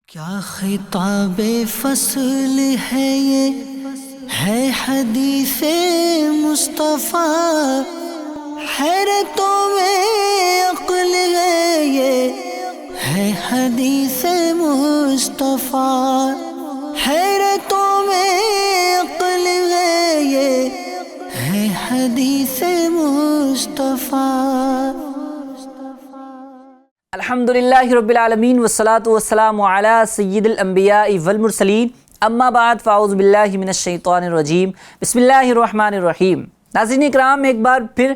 کیا خطاب فصل ہے یہ ہے حدیث مصطفیٰ، حیرتوں میں عقل ہے یہ ہے حدیث مصطفیٰ، حیرتوں میں عقل ہے یہ ہے حدیث مصطفیٰ۔ الحمدللہ رب العالمین والصلاة والسلام علی سید الانبیاء والمرسلین، اما بعد فاعوذ باللہ من الشیطان الرجیم، بسم اللہ الرحمن الرحیم۔ ناظرین اکرام، ایک بار پھر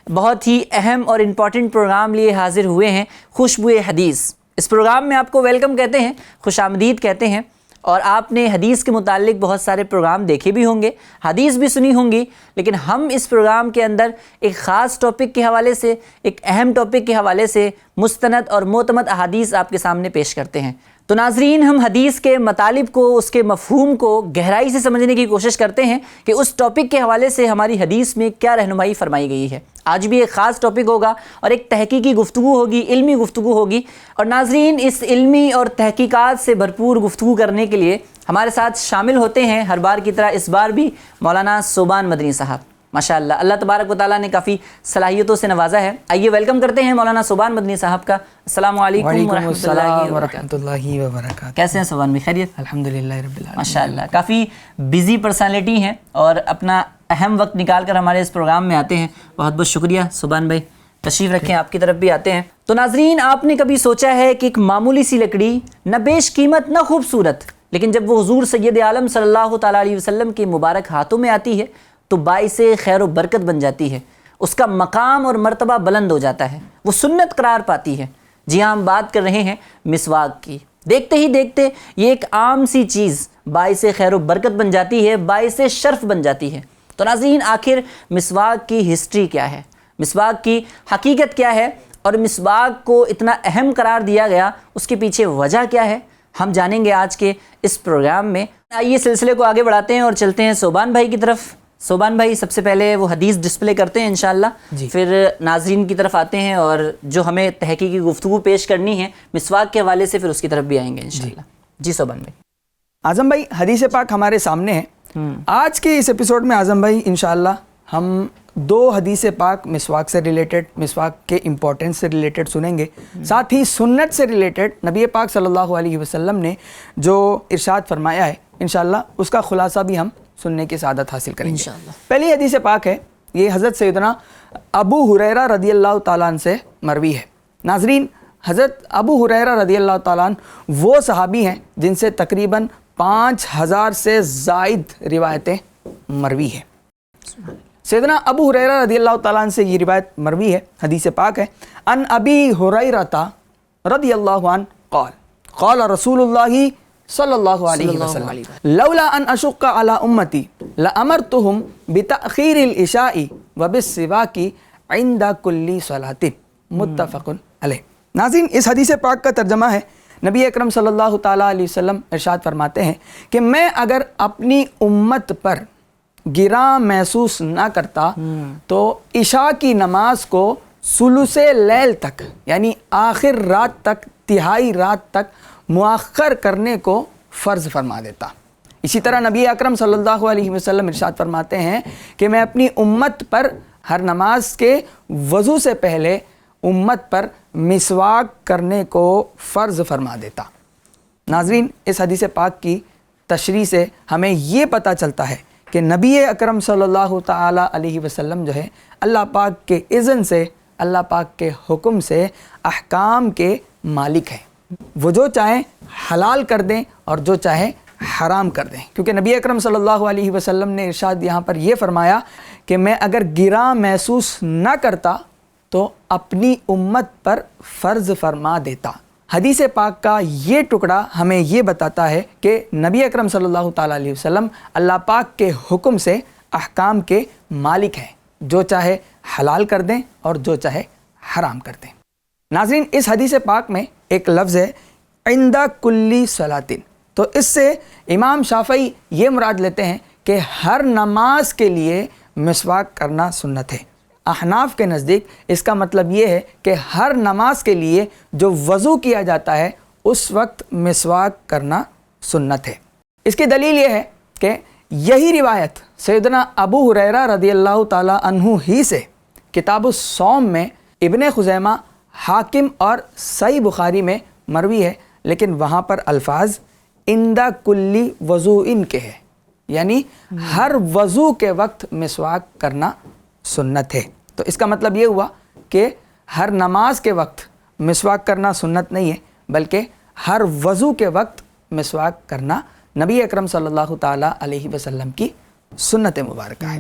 بہت ہی اہم اور امپورٹنٹ پروگرام لیے حاضر ہوئے ہیں، خوشبوئے حدیث۔ اس پروگرام میں آپ کو ویلکم کہتے ہیں، خوش آمدید کہتے ہیں، اور آپ نے حدیث کے متعلق بہت سارے پروگرام دیکھے بھی ہوں گے، حدیث بھی سنی ہوں گی، لیکن ہم اس پروگرام کے اندر ایک خاص ٹاپک کے حوالے سے، ایک اہم ٹاپک کے حوالے سے مستند اور معتمد احادیث آپ کے سامنے پیش کرتے ہیں۔ تو ناظرین، ہم حدیث کے مطالب کو، اس کے مفہوم کو گہرائی سے سمجھنے کی کوشش کرتے ہیں کہ اس ٹاپک کے حوالے سے ہماری حدیث میں کیا رہنمائی فرمائی گئی ہے۔ آج بھی ایک خاص ٹاپک ہوگا اور ایک تحقیقی گفتگو ہوگی، علمی گفتگو ہوگی، اور ناظرین اس علمی اور تحقیقات سے بھرپور گفتگو کرنے کے لیے ہمارے ساتھ شامل ہوتے ہیں ہر بار کی طرح اس بار بھی مولانا صوبان مدنی صاحب۔ ماشاءاللہ، اللہ تبارک و تعالیٰ نے کافی صلاحیتوں سے نوازا ہے۔ آئیے ویلکم کرتے ہیں مولانا صوبان مدنی صاحب کا۔ السلام علیکم ورحمۃ اللہ وبرکاتہ۔ کیسے ہیں صوبان بھائی؟ خیریت؟ الحمدللہ رب العالمین۔ ماشاءاللہ، کافی بزی پرسنالٹی ہیں اور اپنا اہم وقت نکال کر ہمارے اس پروگرام میں آتے ہیں۔ بہت بہت شکریہ صوبان بھائی، تشریف رکھیں، آپ کی طرف بھی آتے ہیں۔ تو ناظرین، آپ نے کبھی سوچا ہے کہ ایک معمولی سی لکڑی، نہ بیش قیمت نہ خوبصورت، لیکن جب وہ حضور سید عالم صلی اللہ تعالیٰ علیہ وسلم کے مبارک ہاتھوں میں آتی ہے تو باعث خیر و برکت بن جاتی ہے، اس کا مقام اور مرتبہ بلند ہو جاتا ہے، وہ سنت قرار پاتی ہے۔ جی ہاں، ہم بات کر رہے ہیں مسواک کی۔ دیکھتے ہی دیکھتے یہ ایک عام سی چیز باعث خیر و برکت بن جاتی ہے، باعث شرف بن جاتی ہے۔ تو ناظرین، آخر مسواک کی ہسٹری کیا ہے، مسواک کی حقیقت کیا ہے، اور مسواک کو اتنا اہم قرار دیا گیا، اس کے پیچھے وجہ کیا ہے، ہم جانیں گے آج کے اس پروگرام میں۔ آئیے سلسلے کو آگے بڑھاتے ہیں اور چلتے ہیں صوبان بھائی کی طرف۔ صوبان بھائی سب سے پہلے وہ حدیث ڈسپلے کرتے ہیں انشاءاللہ، پھر ناظرین کی طرف آتے ہیں اور جو ہمیں تحقیقی گفتگو پیش کرنی ہے مسواک کے حوالے سے، پھر اس کی طرف بھی آئیں گے انشاءاللہ۔ جی صوبان بھائی۔ اعظم بھائی، حدیث پاک ہمارے سامنے ہے۔ آج کے اس ایپیسوڈ میں اعظم بھائی انشاءاللہ ہم دو حدیث پاک مسواک سے ریلیٹڈ، مسواک کے امپورٹنس سے ریلیٹڈ سنیں گے، ساتھ ہی سنت سے ریلیٹڈ نبی پاک صلی اللہ علیہ وسلم نے جو ارشاد فرمایا ہے انشاءاللہ اس کا خلاصہ بھی ہم سننے کی سعادت حاصل کریں گے انشاءاللہ۔ پہلی حدیث پاک ہے، یہ حضرت سیدنا ابو ہریرہ رضی اللہ تعالیٰ عنہ سے مروی ہے۔ ناظرین، حضرت ابو ہریرہ رضی اللہ تعالیٰ عنہ وہ صحابی ہیں جن سے تقریباً 5000 سے زائد روایتیں مروی ہیں۔ سیدنا ابو ہریرہ رضی اللہ تعالیٰ عنہ سے یہ روایت مروی ہے، حدیث پاک ہے، ان ابی ہریرہ رضی اللہ عنہ قال قال رسول اللہ صلی اللہ علیہ وسلم لولا ان اشق علی امتی لامرتهم بتاخیر العشاء وبالسواک عند کل صلاۃ، متفق علیہ۔ ناظرین، اس حدیث پاک کا ترجمہ ہے، نبی اکرم صلی اللہ تعالیٰ علیہ وسلم ارشاد فرماتے ہیں کہ میں اگر اپنی امت پر گراں محسوس نہ کرتا تو عشاء کی نماز کو ثلث لیل تک، یعنی آخر رات تک، تہائی رات تک مؤخر کرنے کو فرض فرما دیتا۔ اسی طرح نبی اکرم صلی اللہ علیہ وسلم ارشاد فرماتے ہیں کہ میں اپنی امت پر ہر نماز کے وضو سے پہلے امت پر مسواک کرنے کو فرض فرما دیتا۔ ناظرین، اس حدیث پاک کی تشریح سے ہمیں یہ پتہ چلتا ہے کہ نبی اکرم صلی اللہ تعالیٰ علیہ وسلم جو ہے اللہ پاک کے اذن سے، اللہ پاک کے حکم سے احکام کے مالک ہیں۔ وہ جو چاہیں حلال کر دیں اور جو چاہیں حرام کر دیں، کیونکہ نبی اکرم صلی اللہ علیہ وسلم نے ارشاد یہاں پر یہ فرمایا کہ میں اگر گراں محسوس نہ کرتا تو اپنی امت پر فرض فرما دیتا۔ حدیث پاک کا یہ ٹکڑا ہمیں یہ بتاتا ہے کہ نبی اکرم صلی اللہ تعالیٰ علیہ وسلم اللہ پاک کے حکم سے احکام کے مالک ہیں، جو چاہے حلال کر دیں اور جو چاہے حرام کر دیں۔ ناظرین، اس حدیث پاک میں ایک لفظ ہے عند کل صلاۃ، تو اس سے امام شافعی یہ مراد لیتے ہیں کہ ہر نماز کے لیے مسواک کرنا سنت ہے۔ احناف کے نزدیک اس کا مطلب یہ ہے کہ ہر نماز کے لیے جو وضو کیا جاتا ہے اس وقت مسواک کرنا سنت ہے۔ اس کی دلیل یہ ہے کہ یہی روایت سیدنا ابو ہریرہ رضی اللہ تعالیٰ عنہ ہی سے کتاب الصوم میں ابن خزیمہ، حاکم اور صحیح بخاری میں مروی ہے، لیکن وہاں پر الفاظ عند کلی وضوء کے ہے، یعنی ہر وضو کے وقت مسواک کرنا سنت ہے۔ تو اس کا مطلب یہ ہوا کہ ہر نماز کے وقت مسواک کرنا سنت نہیں ہے، بلکہ ہر وضو کے وقت مسواک کرنا نبی اکرم صلی اللہ تعالیٰ علیہ وسلم کی سنت مبارکہ ہے۔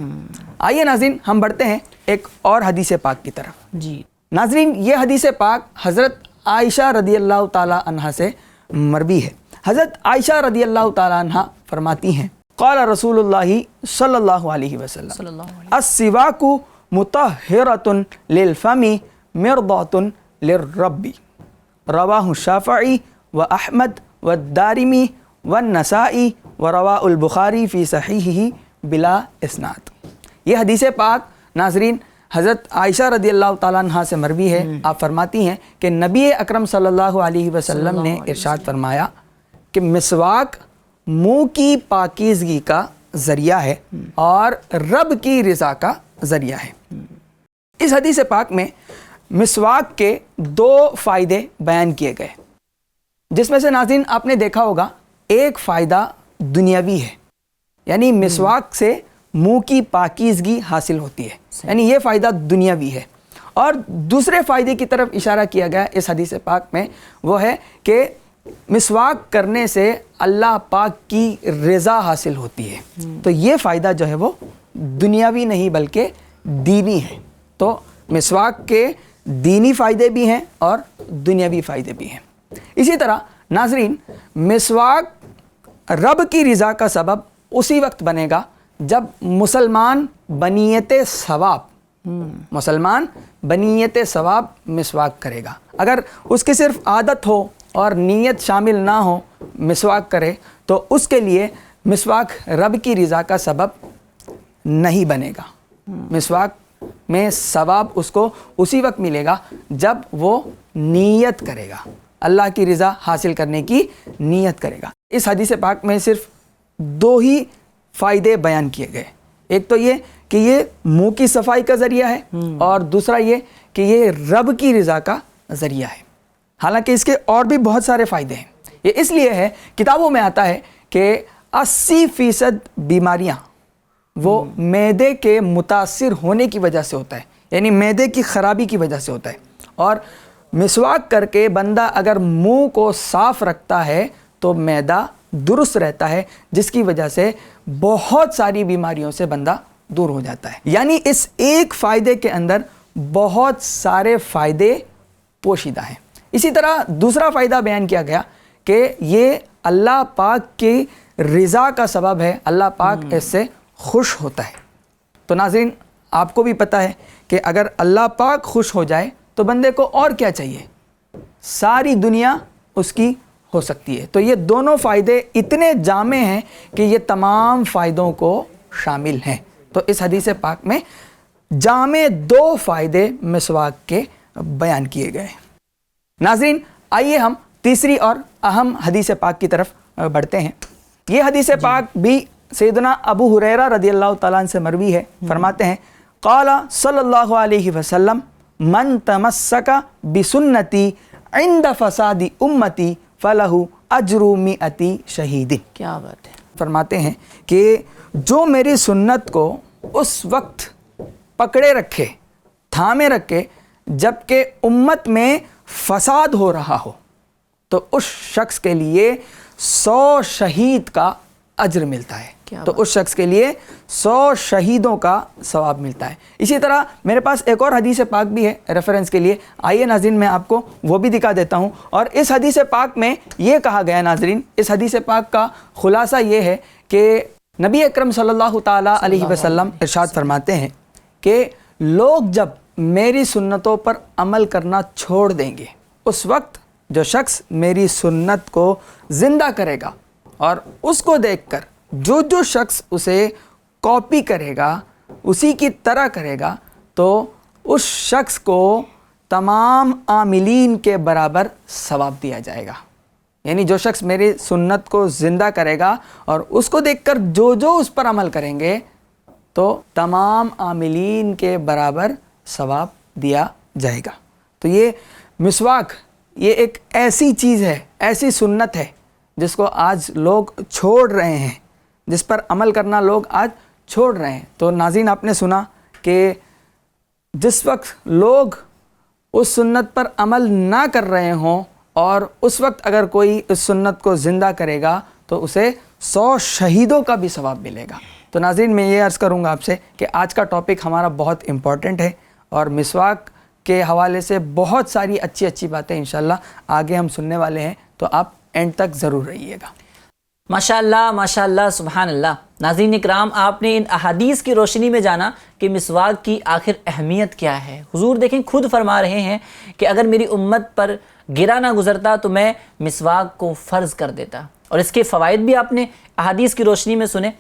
آئیے ناظرین ہم بڑھتے ہیں ایک اور حدیث پاک کی طرف۔ جی ناظرین یہ حدیث پاک حضرت عائشہ رضی اللہ تعالیٰ عنہ سے مروی ہے۔ حضرت عائشہ رضی اللہ تعالیٰ عنہ فرماتی ہیں قال رسول اللہ صلی اللہ علیہ وسلم السواک مطہرۃ للفم مرضاۃ للرب، رواہ الشافعی و احمد والدارمی والنسائی ورواہ البخاری فی صحیحہ بلا اسناد۔ یہ حدیث پاک ناظرین حضرت عائشہ رضی اللہ تعالیٰ عنہ سے مروی ہے۔ آپ فرماتی ہیں کہ نبی اکرم صلی اللہ علیہ وسلم نے ارشاد فرمایا کہ مسواک منہ کی پاکیزگی کا ذریعہ ہے اور رب کی رضا کا ذریعہ ہے۔ اس حدیث پاک میں مسواک کے دو فائدے بیان کیے گئے، جس میں سے ناظرین آپ نے دیکھا ہوگا ایک فائدہ دنیاوی ہے، یعنی مسواک سے منہ کی پاکیزگی حاصل ہوتی ہے، یعنی یہ فائدہ دنیاوی ہے۔ اور دوسرے فائدے کی طرف اشارہ کیا گیا اس حدیث پاک میں، وہ ہے کہ مسواک کرنے سے اللہ پاک کی رضا حاصل ہوتی ہے۔ تو یہ فائدہ جو ہے وہ دنیاوی نہیں بلکہ دینی ہے۔ تو مسواک کے دینی فائدے بھی ہیں اور دنیاوی فائدے بھی ہیں۔ اسی طرح ناظرین مسواک رب کی رضا کا سبب اسی وقت بنے گا جب مسلمان بنیت ثواب مسواک کرے گا۔ اگر اس کی صرف عادت ہو اور نیت شامل نہ ہو مسواک کرے تو اس کے لیے مسواک رب کی رضا کا سبب نہیں بنے گا۔ مسواک میں ثواب اس کو اسی وقت ملے گا جب وہ نیت کرے گا، اللہ کی رضا حاصل کرنے کی نیت کرے گا۔ اس حدیث پاک میں صرف دو ہی فائدے بیان کیے گئے، ایک تو یہ کہ یہ منہ کی صفائی کا ذریعہ ہے اور دوسرا یہ کہ یہ رب کی رضا کا ذریعہ ہے۔ حالانکہ اس کے اور بھی بہت سارے فائدے ہیں۔ یہ اس لیے ہے، کتابوں میں آتا ہے کہ 80% بیماریاں وہ معدے کے متاثر ہونے کی وجہ سے ہوتا ہے، یعنی معدے کی خرابی کی وجہ سے ہوتا ہے۔ اور مسواک کر کے بندہ اگر منہ کو صاف رکھتا ہے تو معدہ درست رہتا ہے، جس کی وجہ سے بہت ساری بیماریوں سے بندہ دور ہو جاتا ہے۔ یعنی اس ایک فائدے کے اندر بہت سارے فائدے پوشیدہ ہیں۔ اسی طرح دوسرا فائدہ بیان کیا گیا کہ یہ اللہ پاک کی رضا کا سبب ہے، اللہ پاک اس سے خوش ہوتا ہے۔ تو ناظرین آپ کو بھی پتہ ہے کہ اگر اللہ پاک خوش ہو جائے تو بندے کو اور کیا چاہیے، ساری دنیا اس کی ہو سکتی ہے۔ تو یہ دونوں فائدے اتنے جامع ہیں کہ یہ تمام فائدوں کو شامل ہیں۔ تو اس حدیث پاک میں جامع دو فائدے مسواک کے بیان کیے گئے۔ ناظرین آئیے ہم تیسری اور اہم حدیث پاک کی طرف بڑھتے ہیں۔ یہ حدیث پاک بھی سیدنا ابو ہریرہ رضی اللہ تعالیٰ عنہ سے مروی ہے۔ فرماتے ہیں قال صلی اللہ علیہ وسلم من تمسک بسنتی عند فساد امتی فلہ اجر 100 شہید۔ کیا بات ہے۔ فرماتے ہیں کہ جو میری سنت کو اس وقت پکڑے رکھے، تھامے رکھے جبکہ امت میں فساد ہو رہا ہو، تو اس شخص کے لیے 100 شہید کا اجر ملتا ہے۔ تو اس شخص کے لیے 100 شہیدوں کا ثواب ملتا ہے۔ اسی طرح میرے پاس ایک اور حدیث پاک بھی ہے ریفرنس کے لیے، آئیے ناظرین میں آپ کو وہ بھی دکھا دیتا ہوں۔ اور اس حدیث پاک میں یہ کہا گیا ناظرین، اس حدیث پاک کا خلاصہ یہ ہے کہ نبی اکرم صلی اللہ تعالیٰ علیہ وسلم ارشاد فرماتے ہیں کہ لوگ جب میری سنتوں پر عمل کرنا چھوڑ دیں گے، اس وقت جو شخص میری سنت کو زندہ کرے گا اور اس کو دیکھ کر جو شخص اسے کاپی کرے گا، اسی کی طرح کرے گا، تو اس شخص کو تمام عاملین کے برابر ثواب دیا جائے گا۔ یعنی جو شخص میری سنت کو زندہ کرے گا اور اس کو دیکھ کر جو اس پر عمل کریں گے تو تمام عاملین کے برابر ثواب دیا جائے گا۔ تو یہ مسواک یہ ایک ایسی چیز ہے، ایسی سنت ہے جس کو آج لوگ چھوڑ رہے ہیں، جس پر عمل کرنا لوگ آج چھوڑ رہے ہیں۔ تو ناظرین، آپ نے سنا کہ جس وقت لوگ اس سنت پر عمل نہ کر رہے ہوں اور اس وقت اگر کوئی اس سنت کو زندہ کرے گا تو اسے 100 شہیدوں کا بھی ثواب ملے گا۔ تو ناظرین، میں یہ عرض کروں گا آپ سے کہ آج کا ٹاپک ہمارا بہت امپورٹنٹ ہے اور مسواک کے حوالے سے بہت ساری اچھی باتیں انشاءاللہ آگے ہم سننے والے ہیں، تو آپ اینڈ تک ضرور رہیے گا۔ ماشاءاللہ سبحان اللہ۔ ناظرین اکرام، آپ نے ان احادیث کی روشنی میں جانا کہ مسواک کی آخر اہمیت کیا ہے۔ حضور دیکھیں خود فرما رہے ہیں کہ اگر میری امت پر گرا نہ گزرتا تو میں مسواک کو فرض کر دیتا، اور اس کے فوائد بھی آپ نے احادیث کی روشنی میں سنے۔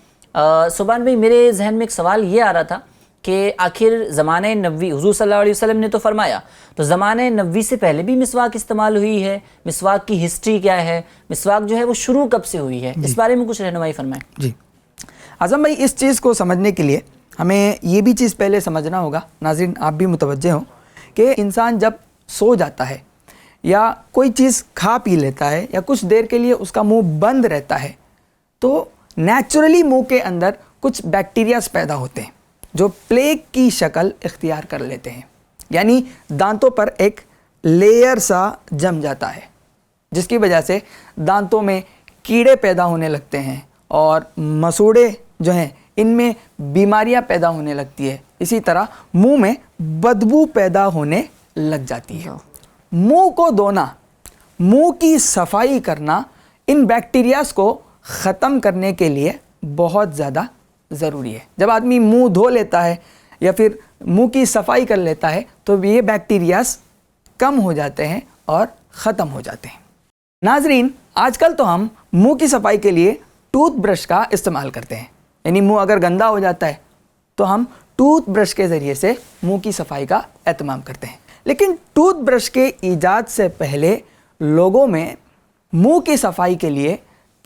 سبحان بھائی، میرے ذہن میں ایک سوال یہ آ رہا تھا کہ آخر زمانہ نبوی حضور صلی اللہ علیہ وسلم نے تو فرمایا، تو زمانہ نبوی سے پہلے بھی مسواک استعمال ہوئی ہے؟ مسواک کی ہسٹری کیا ہے؟ مسواک جو ہے وہ شروع کب سے ہوئی ہے؟ اس بارے میں کچھ رہنمائی فرمائیں۔ جی اعظم بھائی، اس چیز کو سمجھنے کے لیے ہمیں یہ بھی چیز پہلے سمجھنا ہوگا، ناظرین آپ بھی متوجہ ہوں، کہ انسان جب سو جاتا ہے یا کوئی چیز کھا پی لیتا ہے یا کچھ دیر کے لیے اس کا منہ بند رہتا ہے تو نیچرلی منہ کے اندر کچھ بیکٹیریاز پیدا ہوتے ہیں جو پلیگ کی شکل اختیار کر لیتے ہیں، یعنی دانتوں پر ایک لیئر سا جم جاتا ہے، جس کی وجہ سے دانتوں میں کیڑے پیدا ہونے لگتے ہیں اور مسوڑے جو ہیں ان میں بیماریاں پیدا ہونے لگتی ہے۔ اسی طرح منہ میں بدبو پیدا ہونے لگ جاتی ہے۔ منہ کو دھونا، منہ کی صفائی کرنا ان بیکٹیریاز کو ختم کرنے کے لیے بہت زیادہ ضروری ہے۔ جب آدمی منہ دھو لیتا ہے یا پھر منہ کی صفائی کر لیتا ہے تو یہ بیکٹیریاز کم ہو جاتے ہیں اور ختم ہو جاتے ہیں۔ ناظرین، آج کل تو ہم منہ کی صفائی کے لیے ٹوتھ برش کا استعمال کرتے ہیں، یعنی منہ اگر گندا ہو جاتا ہے تو ہم ٹوتھ برش کے ذریعے سے منہ کی صفائی کا اہتمام کرتے ہیں۔ لیکن ٹوتھ برش کے ایجاد سے پہلے لوگوں میں منہ کی صفائی کے لیے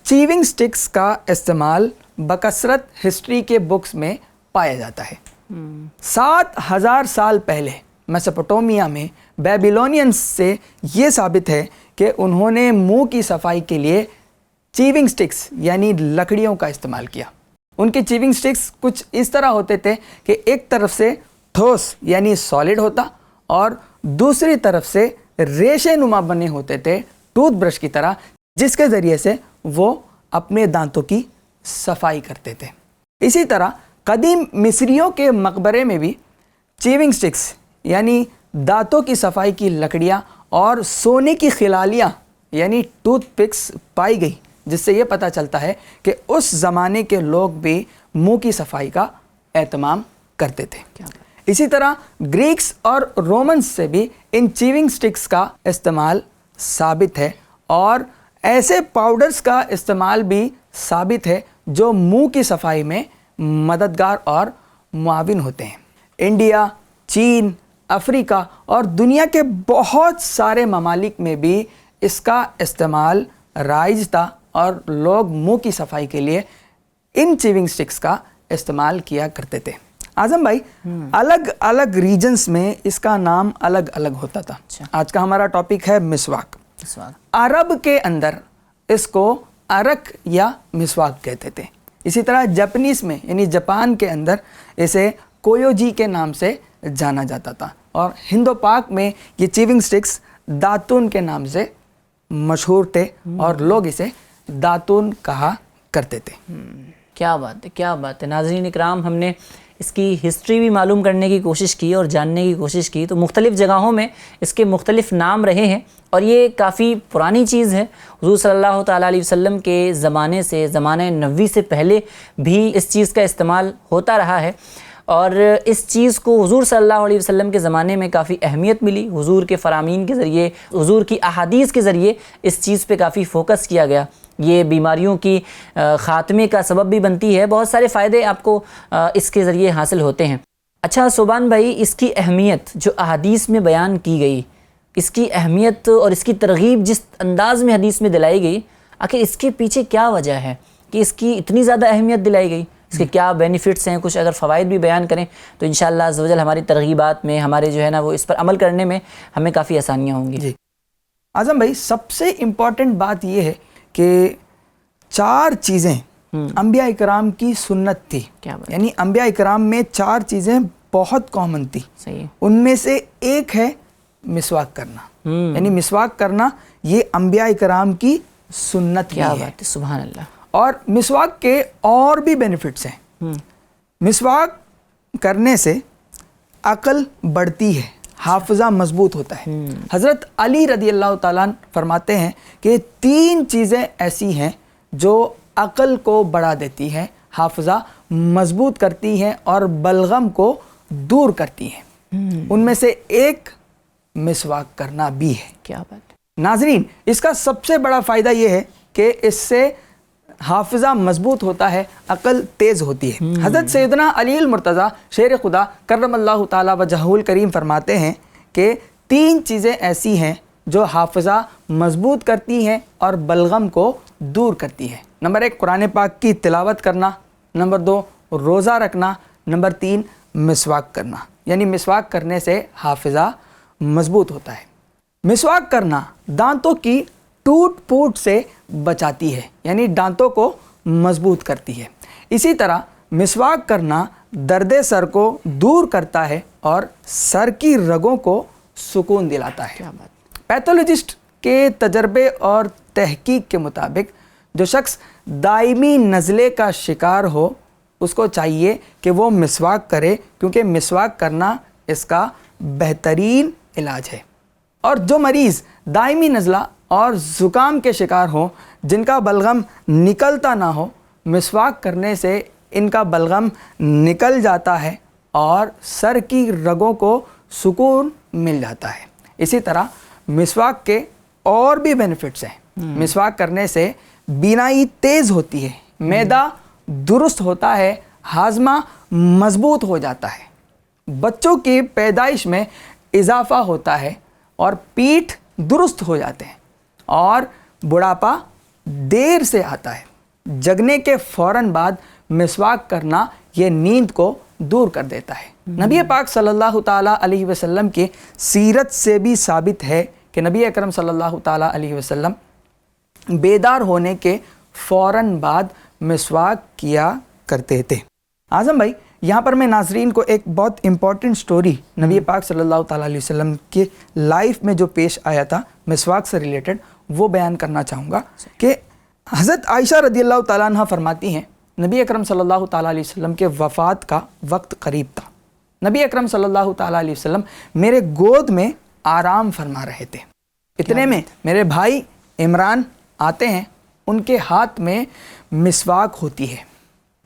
چیونگ سٹکس کا استعمال بکثرت ہسٹری کے بکس میں پایا جاتا ہے۔ 7000 سال پہلے میسوپوٹیمیا میں بیبیلونینز سے یہ ثابت ہے کہ انہوں نے منہ کی صفائی کے لیے چیونگ سٹکس یعنی لکڑیوں کا استعمال کیا۔ ان کے چیونگ سٹکس کچھ اس طرح ہوتے تھے کہ ایک طرف سے ٹھوس یعنی سالڈ ہوتا اور دوسری طرف سے ریشے نما بنے ہوتے تھے ٹوتھ برش کی طرح، جس کے ذریعے سے وہ اپنے دانتوں کی صفائی کرتے تھے۔ اسی طرح قدیم مصریوں کے مقبرے میں بھی چیونگ سٹکس یعنی دانتوں کی صفائی کی لکڑیاں اور سونے کی خلالیاں یعنی ٹوتھ پکس پائی گئی، جس سے یہ پتہ چلتا ہے کہ اس زمانے کے لوگ بھی منہ کی صفائی کا اہتمام کرتے تھے۔ اسی طرح گریکس اور رومنز سے بھی ان چیونگ سٹکس کا استعمال ثابت ہے اور ایسے پاؤڈرز کا استعمال بھی ثابت ہے جو منہ کی صفائی میں مددگار اور معاون ہوتے ہیں۔ انڈیا، چین، افریقہ اور دنیا کے بہت سارے ممالک میں بھی اس کا استعمال رائج تھا اور لوگ منہ کی صفائی کے لیے ان چیونگ سٹکس کا استعمال کیا کرتے تھے۔ اعظم بھائی، الگ الگ ریجنز میں اس کا نام الگ الگ ہوتا تھا۔ آج کا ہمارا ٹاپک ہے مسواک۔ عرب کے اندر اس کو عرق یا مسواک کہتے تھے۔ اسی طرح جاپنیز میں یعنی جاپان کے اندر اسے کویوجی کے نام سے جانا جاتا تھا، اور ہند و پاک میں یہ چیونگ سٹکس داتون کے نام سے مشہور تھے اور لوگ اسے داتون کہا کرتے تھے۔ کیا بات ہے، کیا بات ہے۔ ناظرین اکرام، ہم نے اس کی ہسٹری بھی معلوم کرنے کی کوشش کی اور جاننے کی کوشش کی، تو مختلف جگہوں میں اس کے مختلف نام رہے ہیں اور یہ کافی پرانی چیز ہے۔ حضور صلی اللہ تعالیٰ علیہ وسلم کے زمانے سے، زمانہ نبوی سے پہلے بھی اس چیز کا استعمال ہوتا رہا ہے، اور اس چیز کو حضور صلی اللہ علیہ وسلم کے زمانے میں کافی اہمیت ملی۔ حضور کے فرامین کے ذریعے، حضور کی احادیث کے ذریعے اس چیز پہ کافی فوکس کیا گیا۔ یہ بیماریوں کی خاتمے کا سبب بھی بنتی ہے، بہت سارے فائدے آپ کو اس کے ذریعے حاصل ہوتے ہیں۔ اچھا سبحان بھائی، اس کی اہمیت جو احادیث میں بیان کی گئی اس کی اہمیت اور اس کی ترغیب جس انداز میں حدیث میں دلائی گئی، آخر اس کے پیچھے کیا وجہ ہے کہ اس کی اتنی زیادہ اہمیت دلائی گئی؟ اس کے کیا بینیفٹس ہیں؟ کچھ اگر فوائد بھی بیان کریں تو انشاءاللہ عز و جل ہماری ترغیبات میں، ہمارے جو ہے نا وہ اس پر عمل کرنے میں ہمیں کافی آسانیاں ہوں گی۔ جی اعظم بھائی، سب سے امپورٹنٹ بات یہ ہے کہ 4 چیزیں انبیاء اکرام کی سنت تھی، یعنی انبیاء اکرام میں 4 چیزیں بہت کامن تھی۔ صحیح۔ ان میں سے ایک ہے مسواک کرنا، یعنی مسواک کرنا یہ انبیاء اکرام کی سنت کیا ہے۔ بات ہے، سبحان اللہ۔ اور مسواک کے اور بھی بینیفٹس ہیں۔ مسواک کرنے سے عقل بڑھتی ہے، حافظہ مضبوط ہوتا ہے۔ حضرت علی رضی اللہ تعالیٰ عنہ فرماتے ہیں کہ 3 چیزیں ایسی ہیں جو عقل کو بڑھا دیتی ہیں، حافظہ مضبوط کرتی ہیں اور بلغم کو دور کرتی ہیں۔ ان میں سے ایک مسواک کرنا بھی ہے۔ کیا بات ہے۔ ناظرین، اس کا سب سے بڑا فائدہ یہ ہے کہ اس سے حافظہ مضبوط ہوتا ہے، عقل تیز ہوتی ہے۔ حضرت سیدنا علی المرتضیٰ شیر خدا کرم اللہ تعالیٰ وجہہ الکریم فرماتے ہیں کہ 3 چیزیں ایسی ہیں جو حافظہ مضبوط کرتی ہیں اور بلغم کو دور کرتی ہیں۔ نمبر 1 قرآن پاک کی تلاوت کرنا، نمبر 2 روزہ رکھنا، نمبر 3 مسواک کرنا، یعنی مسواک کرنے سے حافظہ مضبوط ہوتا ہے۔ مسواک کرنا دانتوں کی ٹوٹ پھوٹ سے بچاتی ہے، یعنی دانتوں کو مضبوط کرتی ہے۔ اسی طرح مسواک کرنا درد سر کو دور کرتا ہے اور سر کی رگوں کو سکون دلاتا ہے۔ کیا بات۔ پیتھولوجسٹ کے تجربے اور تحقیق کے مطابق جو شخص دائمی نزلے کا شکار ہو اس کو چاہیے کہ وہ مسواک کرے، کیونکہ مسواک کرنا اس کا بہترین علاج ہے۔ اور جو مریض دائمی نزلہ اور زکام کے شکار ہوں، جن کا بلغم نکلتا نہ ہو، مسواک کرنے سے ان کا بلغم نکل جاتا ہے اور سر کی رگوں کو سکون مل جاتا ہے۔ اسی طرح مسواک کے اور بھی بینیفٹس ہیں۔ مسواک کرنے سے بینائی تیز ہوتی ہے، معدہ درست ہوتا ہے، ہاضمہ مضبوط ہو جاتا ہے، بچوں کی پیدائش میں اضافہ ہوتا ہے اور پیٹھ درست ہو جاتے ہیں، اور بڑھاپا دیر سے آتا ہے۔ جگنے کے فوراً بعد مسواک کرنا یہ نیند کو دور کر دیتا ہے۔ نبی پاک صلی اللہ تعالیٰ علیہ وسلم کی سیرت سے بھی ثابت ہے کہ نبی اکرم صلی اللہ تعالیٰ علیہ وسلم بیدار ہونے کے فوراً بعد مسواک کیا کرتے تھے۔ اعظم بھائی، یہاں پر میں ناظرین کو ایک بہت امپورٹنٹ سٹوری نبی پاک صلی اللہ تعالیٰ علیہ وسلم کے لائف میں جو پیش آیا تھا مسواک سے ریلیٹڈ، وہ بیان کرنا چاہوں گا کہ حضرت عائشہ رضی اللہ تعالیٰ عنہ فرماتی ہیں نبی اکرم صلی اللہ تعالیٰ علیہ وسلم کے وفات کا وقت قریب تھا۔ نبی اکرم صلی اللہ تعالیٰ علیہ وسلم میرے گود میں آرام فرما رہے تھے۔ اتنے میں میرے بھائی عمران آتے ہیں، ان کے ہاتھ میں مسواک ہوتی ہے۔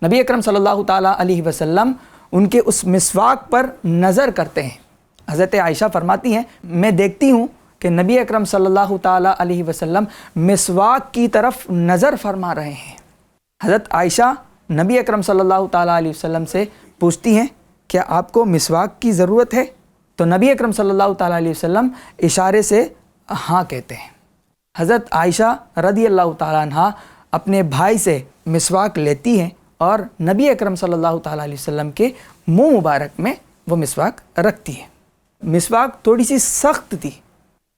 نبی اکرم صلی اللہ تعالیٰ علیہ وسلم ان کے اس مسواک پر نظر کرتے ہیں۔ حضرت عائشہ فرماتی ہیں میں دیکھتی ہوں کہ نبی اکرم صلی اللہ تعالیٰ علیہ وسلم مسواک کی طرف نظر فرما رہے ہیں۔ حضرت عائشہ نبی اکرم صلی اللہ تعالیٰ علیہ وسلم سے پوچھتی ہیں کیا آپ کو مسواک کی ضرورت ہے؟ تو نبی اکرم صلی اللہ تعالیٰ علیہ وسلم اشارے سے ہاں کہتے ہیں۔ حضرت عائشہ رضی اللہ تعالیٰ عنہ اپنے بھائی سے مسواک لیتی ہیں اور نبی اکرم صلی اللہ تعالیٰ علیہ وسلم کے منہ مبارک میں وہ مسواک رکھتی ہیں۔ مسواک تھوڑی سی سخت تھی۔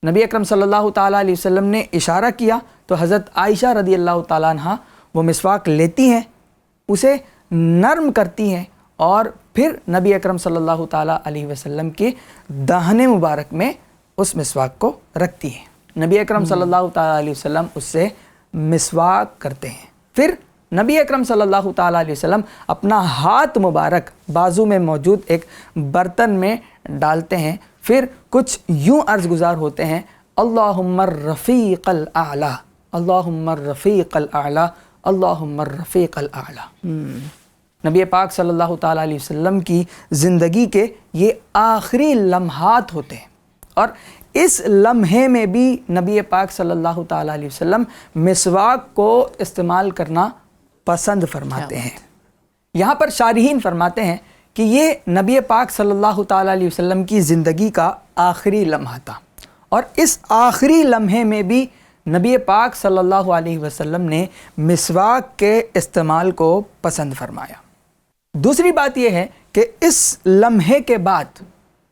نبی اکرم صلی اللہ تعالیٰ علیہ وسلم نے اشارہ کیا تو حضرت عائشہ رضی اللہ تعالیٰ عنہ وہ مسواک لیتی ہیں، اسے نرم کرتی ہیں اور پھر نبی اکرم صلی اللہ تعالیٰ علیہ وسلم کے دہنے مبارک میں اس مسواک کو رکھتی ہیں۔ نبی اکرم صلی اللہ تعالیٰ علیہ وسلم اس سے مسواک کرتے ہیں۔ پھر نبی اکرم صلی اللہ تعالیٰ علیہ وسلم اپنا ہاتھ مبارک بازو میں موجود ایک برتن میں ڈالتے ہیں، پھر کچھ یوں عرض گزار ہوتے ہیں اللہم الرفیق الاعلی، اللہم الرفیق الاعلی، اللہم الرفیق الاعلی۔ نبی پاک صلی اللہ تعالیٰ علیہ وسلم کی زندگی کے یہ آخری لمحات ہوتے ہیں، اور اس لمحے میں بھی نبی پاک صلی اللہ تعالیٰ علیہ وسلم مسواک کو استعمال کرنا پسند فرماتے ہیں۔ یہاں پر شارحین فرماتے ہیں کہ یہ نبی پاک صلی اللہ تعالیٰ علیہ وسلم کی زندگی کا آخری لمحہ تھا، اور اس آخری لمحے میں بھی نبی پاک صلی اللہ علیہ وسلم نے مسواک کے استعمال کو پسند فرمایا۔ دوسری بات یہ ہے کہ اس لمحے کے بعد،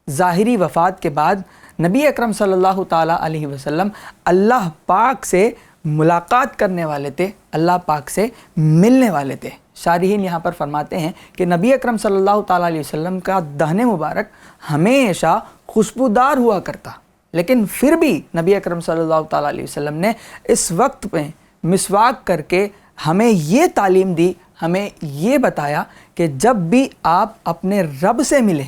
ظاہری وفات کے بعد، نبی اکرم صلی اللہ تعالیٰ علیہ وسلم اللہ پاک سے ملاقات کرنے والے تھے، اللہ پاک سے ملنے والے تھے۔ شارحین یہاں پر فرماتے ہیں کہ نبی اکرم صلی اللہ تعالیٰ علیہ وسلم کا دہن مبارک ہمیشہ خوشبودار ہوا کرتا، لیکن پھر بھی نبی اکرم صلی اللہ تعالیٰ علیہ وسلم نے اس وقت میں مسواک کر کے ہمیں یہ تعلیم دی، ہمیں یہ بتایا کہ جب بھی آپ اپنے رب سے ملیں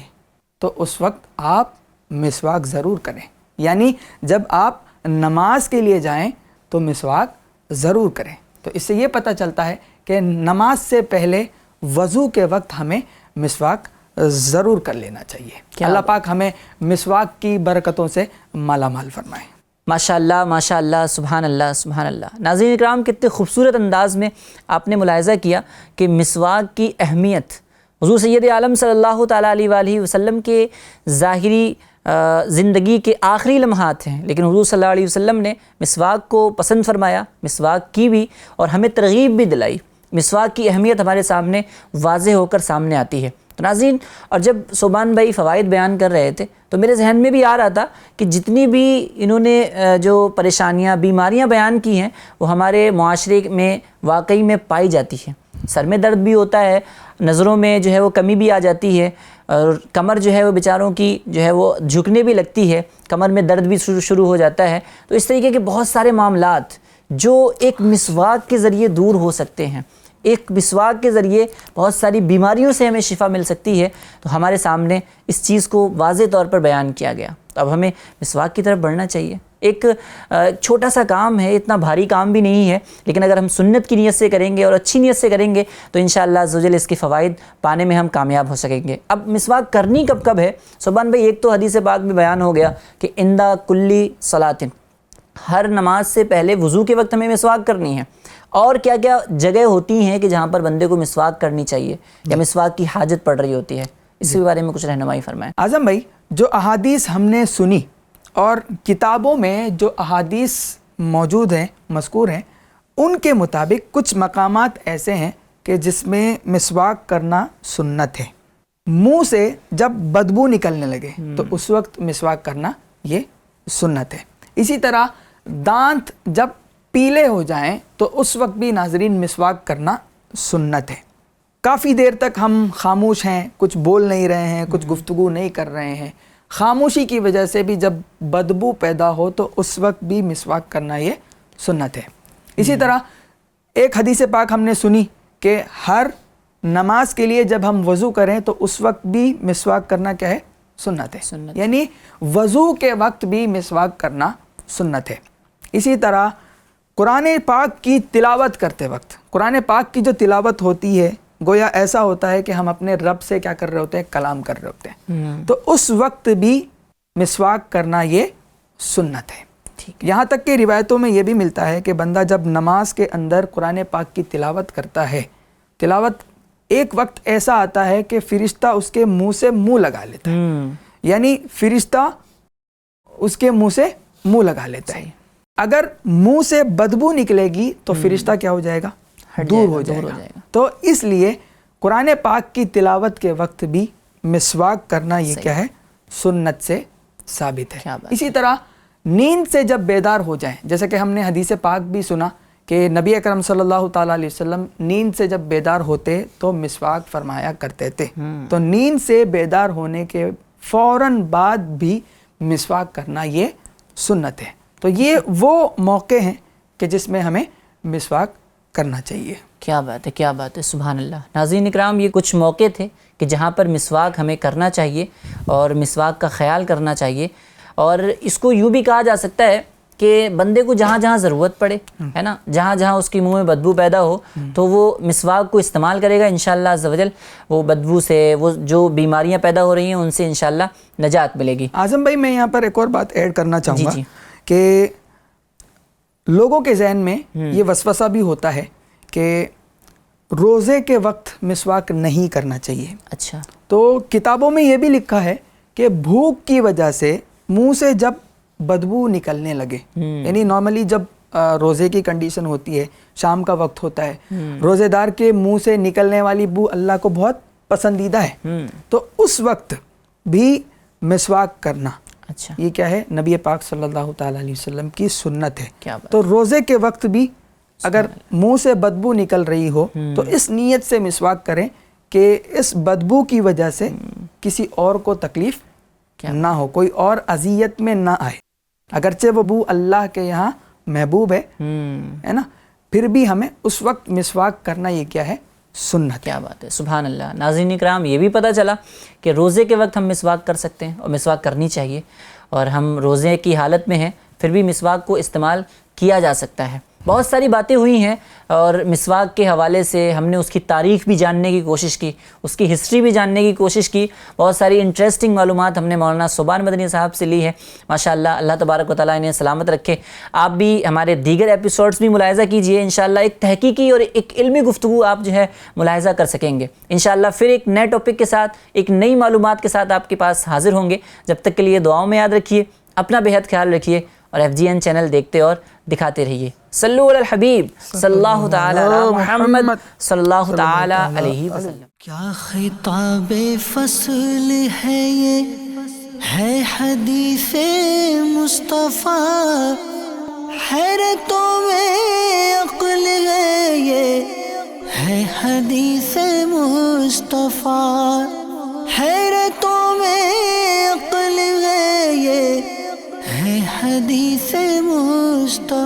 تو اس وقت آپ مسواک ضرور کریں، یعنی جب آپ نماز کے لیے جائیں تو مسواک ضرور کریں۔ تو اس سے یہ پتہ چلتا ہے کہ نماز سے پہلے وضو کے وقت ہمیں مسواک ضرور کر لینا چاہیے۔ اللہ پاک ہمیں مسواک کی برکتوں سے مالا مال فرمائے۔ ماشاءاللہ ماشاءاللہ، سبحان اللہ سبحان اللہ۔ ناظرین اکرام، کتنے خوبصورت انداز میں آپ نے ملاحظہ کیا کہ مسواک کی اہمیت حضور سید عالم صلی اللہ تعالیٰ علیہ وآلہ وسلم کے ظاہری زندگی کے آخری لمحات ہیں، لیکن حضور صلی اللہ علیہ وسلم نے مسواک کو پسند فرمایا، مسواک کی بھی اور ہمیں ترغیب بھی دلائی۔ مسواک کی اہمیت ہمارے سامنے واضح ہو کر سامنے آتی ہے۔ تو ناظرین، اور جب صوبان بھائی فوائد بیان کر رہے تھے تو میرے ذہن میں بھی آ رہا تھا کہ جتنی بھی انہوں نے جو پریشانیاں، بیماریاں بیان کی ہیں وہ ہمارے معاشرے میں واقعی میں پائی جاتی ہیں۔ سر میں درد بھی ہوتا ہے، نظروں میں جو ہے وہ کمی بھی آ جاتی ہے، اور کمر جو ہے وہ بیچاروں کی جو ہے وہ جھکنے بھی لگتی ہے، کمر میں درد بھی شروع ہو جاتا ہے۔ تو اس طریقے کے بہت سارے معاملات جو ایک مسواک کے ذریعے دور ہو سکتے ہیں، ایک مسواک کے ذریعے بہت ساری بیماریوں سے ہمیں شفا مل سکتی ہے، تو ہمارے سامنے اس چیز کو واضح طور پر بیان کیا گیا۔ تو اب ہمیں مسواک کی طرف بڑھنا چاہیے۔ ایک چھوٹا سا کام ہے، اتنا بھاری کام بھی نہیں ہے، لیکن اگر ہم سنت کی نیت سے کریں گے اور اچھی نیت سے کریں گے تو انشاءاللہ عزوجل اس کے فوائد پانے میں ہم کامیاب ہو سکیں گے۔ اب مسواک کرنی کب کب ہے؟ سبحان بھائی، ایک تو حدیث پاک میں بیان ہو گیا کہ عند کلی صلاۃ، ہر نماز سے پہلے وضو کے وقت ہمیں مسواک کرنی ہے۔ اور کیا کیا جگہ ہوتی ہیں کہ جہاں پر بندے کو مسواک کرنی چاہیے یا مسواک کی حاجت پڑ رہی ہوتی ہے؟ اس کے بارے میں کچھ رہنمائی فرمائیں۔ اعظم بھائی، جو احادیث ہم نے سنی اور کتابوں میں جو احادیث موجود ہیں، مذکور ہیں، ان کے مطابق کچھ مقامات ایسے ہیں کہ جس میں مسواک کرنا سنت ہے۔ منہ سے جب بدبو نکلنے لگے تو اس وقت مسواک کرنا یہ سنت ہے۔ اسی طرح دانت جب پیلے ہو جائیں تو اس وقت بھی ناظرین مسواک کرنا سنت ہے۔ کافی دیر تک ہم خاموش ہیں، کچھ بول نہیں رہے ہیں، کچھ گفتگو نہیں کر رہے ہیں، خاموشی کی وجہ سے بھی جب بدبو پیدا ہو تو اس وقت بھی مسواک کرنا یہ سنت ہے۔ اسی طرح ایک حدیث پاک ہم نے سنی کہ ہر نماز کے لیے جب ہم وضو کریں تو اس وقت بھی مسواک کرنا کیا ہے؟ سنت ہے، یعنی وضو کے وقت بھی مسواک کرنا سنت ہے۔ اسی طرح قرآن پاک کی تلاوت کرتے وقت، قرآن پاک کی جو تلاوت ہوتی ہے گویا ایسا ہوتا ہے کہ ہم اپنے رب سے کیا کر رہے ہوتے ہیں؟ کلام کر رہے ہوتے ہیں، تو اس وقت بھی مسواک کرنا یہ سنت ہے۔ یہاں تک کہ روایتوں میں یہ بھی ملتا ہے کہ بندہ جب نماز کے اندر قرآن پاک کی تلاوت کرتا ہے، تلاوت ایک وقت ایسا آتا ہے کہ فرشتہ اس کے منہ سے منہ لگا لیتا ہے، یعنی فرشتہ اس کے منہ سے منہ لگا لیتا ہے۔ اگر منہ سے بدبو نکلے گی تو فرشتہ کیا ہو جائے گا؟ دور ہو جائے گا۔ تو اس لیے قرآن پاک کی تلاوت کے وقت بھی مسواک کرنا یہ کیا ہے؟ سنت سے ثابت ہے۔ اسی طرح نیند سے جب بیدار ہو جائیں، جیسے کہ ہم نے حدیث پاک بھی سنا کہ نبی اکرم صلی اللہ تعالیٰ علیہ وسلم نیند سے جب بیدار ہوتے تو مسواک فرمایا کرتے تھے، تو نیند سے بیدار ہونے کے فوراً بعد بھی مسواک کرنا یہ سنت ہے۔ تو یہ وہ موقع ہیں کہ جس میں ہمیں مسواک کرنا چاہیے۔ کیا بات ہے، کیا بات ہے، سبحان اللہ۔ ناظرین اکرام، یہ کچھ موقع تھے کہ جہاں پر مسواک ہمیں کرنا چاہیے اور مسواک کا خیال کرنا چاہیے، اور اس کو یوں بھی کہا جا سکتا ہے کہ بندے کو جہاں جہاں ضرورت پڑے، ہے نا، جہاں جہاں اس کی منہ میں بدبو پیدا ہو تو وہ مسواک کو استعمال کرے گا، انشاءاللہ عز و جل وہ بدبو سے، وہ جو بیماریاں پیدا ہو رہی ہیں ان سے انشاءاللہ نجات ملے گی۔ اعظم بھائی، میں یہاں پر ایک اور بات ایڈ کرنا چاہوں گا کہ لوگوں کے ذہن میں یہ وسوسہ بھی ہوتا ہے کہ روزے کے وقت مسواک نہیں کرنا چاہیے۔ اچھا، تو کتابوں میں یہ بھی لکھا ہے کہ بھوک کی وجہ سے منہ سے جب بدبو نکلنے لگے. یعنی نارملی جب روزے کی کنڈیشن ہوتی ہے, شام کا وقت ہوتا ہے, روزے دار کے منہ سے نکلنے والی بو اللہ کو بہت پسندیدہ ہے, تو اس وقت بھی مسواک کرنا, اچھا یہ کیا ہے, نبی پاک صلی اللہ تعالیٰ علیہ وسلم کی سنت ہے. کیا بات. تو روزے کے وقت بھی اگر منہ سے بدبو نکل رہی ہو تو اس نیت سے مسواک کریں کہ اس بدبو کی وجہ سے کسی اور کو تکلیف نہ ہو, کوئی اور اذیت میں نہ آئے. اگرچہ وہ بو اللہ کے یہاں محبوب ہے نا, پھر بھی ہمیں اس وقت مسواک کرنا یہ کیا ہے, سنت. کیا بات ہے, سبحان اللہ. ناظرین اکرام, یہ بھی پتہ چلا کہ روزے کے وقت ہم مسواک کر سکتے ہیں اور مسواک کرنی چاہیے, اور ہم روزے کی حالت میں ہیں پھر بھی مسواک کو استعمال کیا جا سکتا ہے. بہت ساری باتیں ہوئی ہیں اور مسواک کے حوالے سے ہم نے اس کی تاریخ بھی جاننے کی کوشش کی, اس کی ہسٹری بھی جاننے کی کوشش کی. بہت ساری انٹرسٹنگ معلومات ہم نے مولانا صوبان مدنی صاحب سے لی ہے. ماشاءاللہ, اللہ تبارک و تعالیٰ انہیں سلامت رکھے. آپ بھی ہمارے دیگر ایپیسوڈز بھی ملاحظہ کیجئے, انشاءاللہ ایک تحقیقی اور ایک علمی گفتگو آپ جو ہے ملاحظہ کر سکیں گے. انشاءاللہ پھر ایک نئے ٹاپک کے ساتھ, ایک نئی معلومات کے ساتھ آپ کے پاس حاضر ہوں گے. جب تک کے لیے دعاؤں میں یاد رکھیے, اپنا بہت خیال رکھیے, اور FGN چینل دیکھتے اور دکھاتے رہیے. صلو علی الحبیب صلی اللہ تعالی علی محمد صلی اللہ تعالی علیہ وسلم. کیا خطاب فصل ہے یہ, ہے حدیث مصطفیٰ, حیرتوں میں عقل ہے یہ, ہے حدیث مصطفیٰ, حیرتوں میں عقل ہے یہ, ہے حدیث مصطفیٰ.